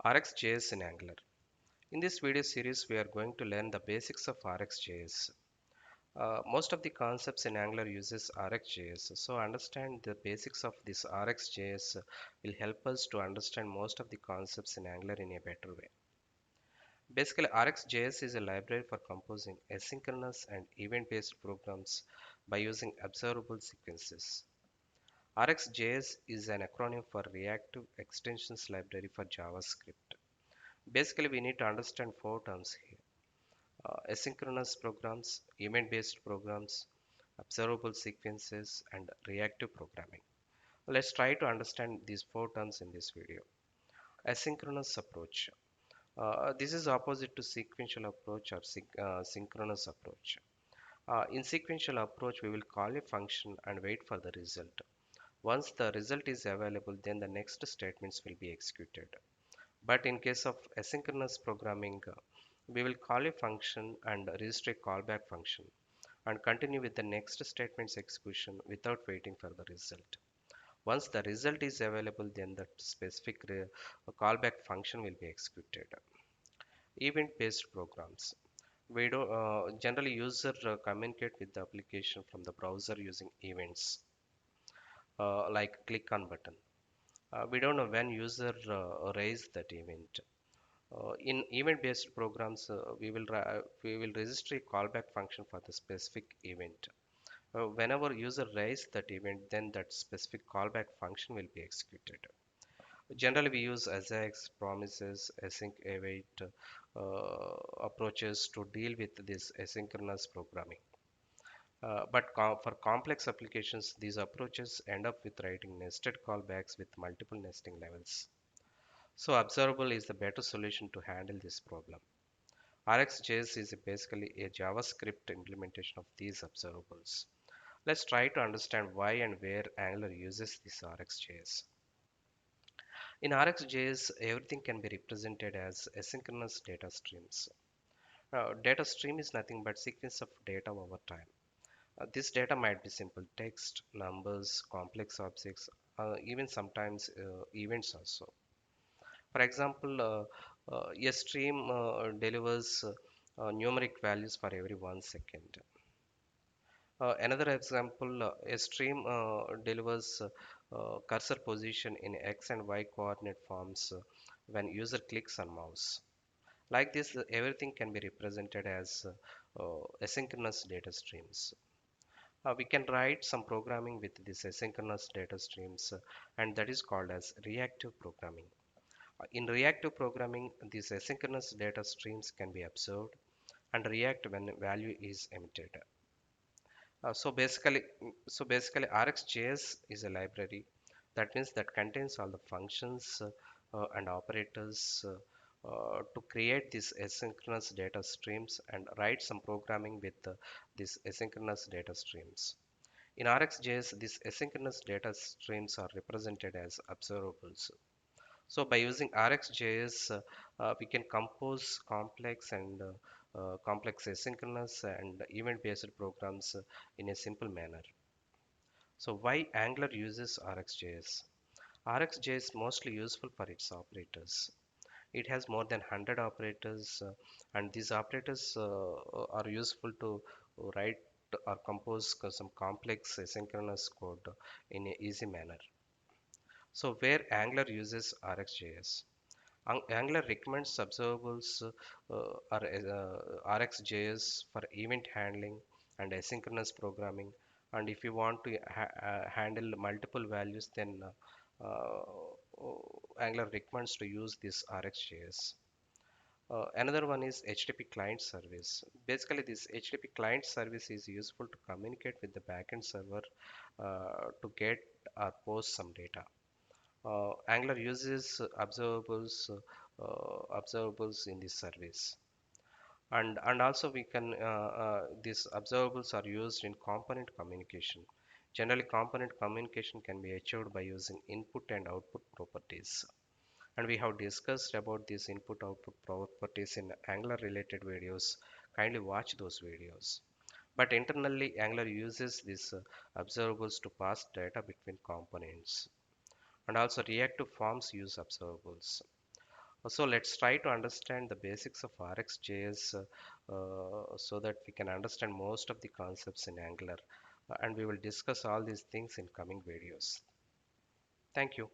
RxJS in Angular. In this video series, we are going to learn the basics of RxJS. Most of the concepts in Angular uses RxJS, so understand the basics of this RxJS will help us to understand most of the concepts in Angular in a better way. Basically, RxJS is a library for composing asynchronous and event-based programs by using observable sequences. RxJS is an acronym for Reactive Extensions Library for JavaScript. Basically, we need to understand four terms here: asynchronous programs, event-based programs, observable sequences, and reactive programming. Let's try to understand these four terms in this video. Asynchronous approach. This is opposite to sequential approach or synchronous approach. In sequential approach, we will call a function and wait for the result. Once the result is available, then the next statements will be executed. But in case of asynchronous programming, we will call a function and register a callback function and continue with the next statement's execution without waiting for the result. Once the result is available, then the specific callback function will be executed. Event-based programs. We do generally user communicate with the application from the browser using events like click on button. We don't know when user raise that event. In event-based programs, we will register a callback function for the specific event. Whenever user raise that event, then that specific callback function will be executed. Generally, we use AJAX, promises, async await approaches to deal with this asynchronous programming. But for complex applications, these approaches end up with writing nested callbacks with multiple nesting levels. So observable is the better solution to handle this problem. RxJS is basically a JavaScript implementation of these observables. Let's try to understand why and where Angular uses this RxJS. In RxJS, everything can be represented as asynchronous data streams. Data stream is nothing but sequence of data over time. This data might be simple text, numbers, complex objects, even sometimes events also. For example, a stream delivers numeric values for every 1 second. Another example, a stream delivers cursor position in X and Y coordinate forms when user clicks on mouse. Like this, everything can be represented as asynchronous data streams. We can write some programming with these asynchronous data streams, and that is called as reactive programming. In reactive programming, these asynchronous data streams can be observed and react when value is emitted. So basically, RxJS is a library that means that contains all the functions and operators to create these asynchronous data streams and write some programming with these asynchronous data streams. In RxJS, these asynchronous data streams are represented as observables. So by using RxJS, we can compose complex asynchronous and event-based programs in a simple manner. So why Angular uses RxJS? RxJS is mostly useful for its operators. It has more than 100 operators, and these operators are useful to write or compose some complex asynchronous code in an easy manner. So where Angular uses RxJS? Angular recommends observables RxJS for event handling and asynchronous programming. And if you want to handle multiple values, then Angular recommends to use this RxJS. Another one is HTTP client service. Basically, this HTTP client service is useful to communicate with the backend server to get or post some data. Angular uses observables in this service, and also we can these observables are used in component communication. Generally, component communication can be achieved by using input and output properties, and we have discussed about these input output properties in Angular related videos. Kindly watch those videos. But internally, Angular uses these observables to pass data between components, and also reactive forms use observables. So let's try to understand the basics of RxJS so that we can understand most of the concepts in Angular. And we will discuss all these things in coming videos. Thank you.